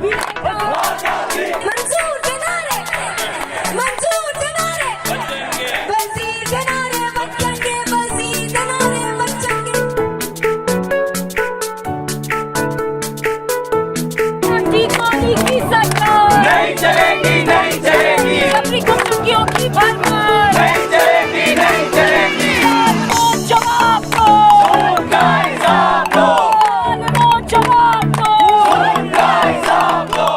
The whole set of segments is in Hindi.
मंसूर जनारे, मंसूर जनारे, वजीर जनारे बचेंगे, वजीर जनारे बचेंगे। मोदी की सरकार नहीं चलेगी, नहीं चलेगी, अपनी गुंडगियों की भरमार नहीं चलेगी, नहीं चलेगी। जवाब दो, उनका हिसाब दो, जवाब दो। उनका हिसाब दो।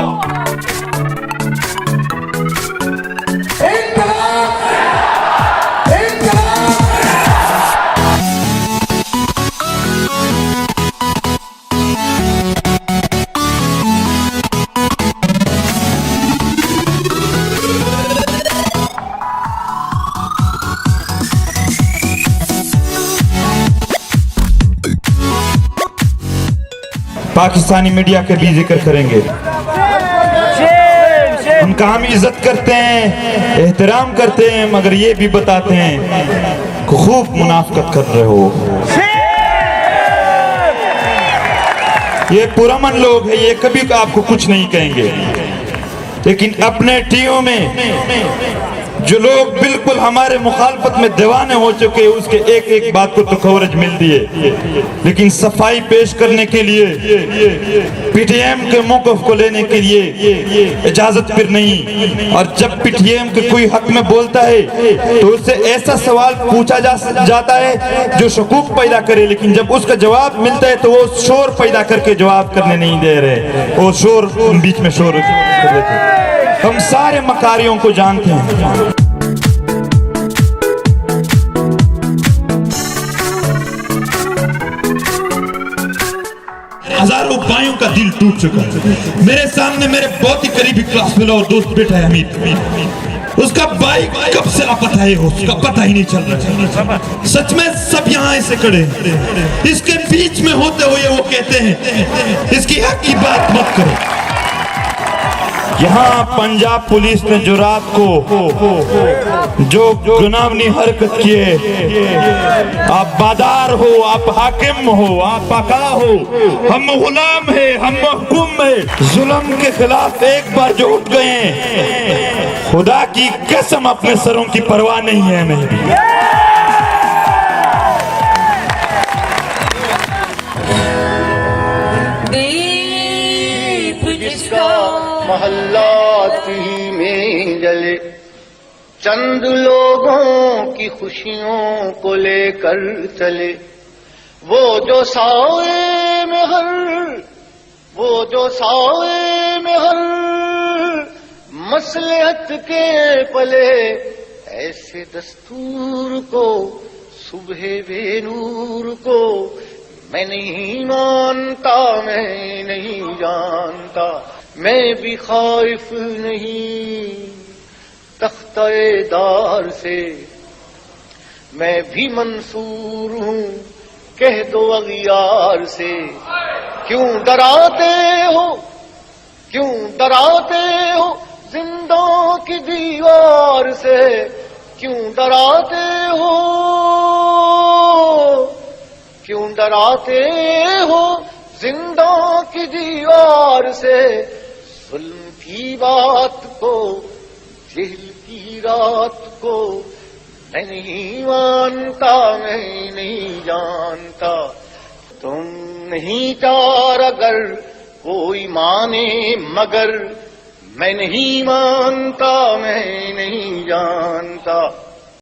पाकिस्तानी मीडिया के भी जिक्र करेंगे। उनका हम इज्जत करते हैं, एहतराम करते हैं, मगर ये भी बताते हैं कि खूब मुनाफकत कर रहे हो। ये पुरअमन लोग हैं, ये कभी आपको कुछ नहीं कहेंगे, लेकिन अपने टीओ में जो लोग बिल्कुल हमारे मुखालफत में दीवाने हो चुके, उसके एक एक बात को तो कवरेज मिलती है, लेकिन सफाई पेश करने के लिए, पीटीएम के मौक़िफ़ को लेने के लिए इजाजत फिर नहीं। और जब पीटीएम के कोई हक में बोलता है तो उससे ऐसा सवाल पूछा जाता है जो शकूक पैदा करे, लेकिन जब उसका जवाब मिलता है तो वो शोर पैदा करके जवाब करने नहीं दे रहे, वो शोर बीच में शोर कर देते। हम सारे मकारियों को जानते हैं। हजारों भाइयों का दिल टूट चुका है। मेरे सामने मेरे बहुत ही करीबी क्लास फेलो और दोस्त बैठा है हमीद, उसका भाई कब से लापता है, उसका पता ही नहीं चल रहा है। सच में सब यहाँ ऐसे खड़े हैं, इसके बीच में होते हुए वो कहते हैं इसकी हक की बात मत करो। यहाँ पंजाब पुलिस ने जो रात को जो गुनावनी हरकत किए, आप बादार हो, आप हाकिम हो, आप आका हो, हम गुलाम है, हम महकूम है। जुल्म के खिलाफ एक बार जो उठ गए हैं, खुदा की कसम अपने सरों की परवाह नहीं है हमें भी। मोहल्लात ही में जले, चंद लोगों की खुशियों को लेकर चले। वो जो साए में हर मसलहत के पले, ऐसे दस्तूर को सुबह बेनूर को मैं नहीं मानता, मैं नहीं जानता। मैं भी खौफ नहीं तख्ते-दार से, मैं भी मंसूर हूँ कह दो अगियार से। क्यों डराते हो, क्यों डराते हो जिंदों की दीवार से, क्यों डराते हो, क्यों डराते हो जिंदों की दीवार से। जुल्म की बात को, जेल की रात को मैं नहीं मानता, मैं नहीं जानता। तुम नहीं चार अगर कोई माने, मगर मैं नहीं मानता, मैं नहीं जानता।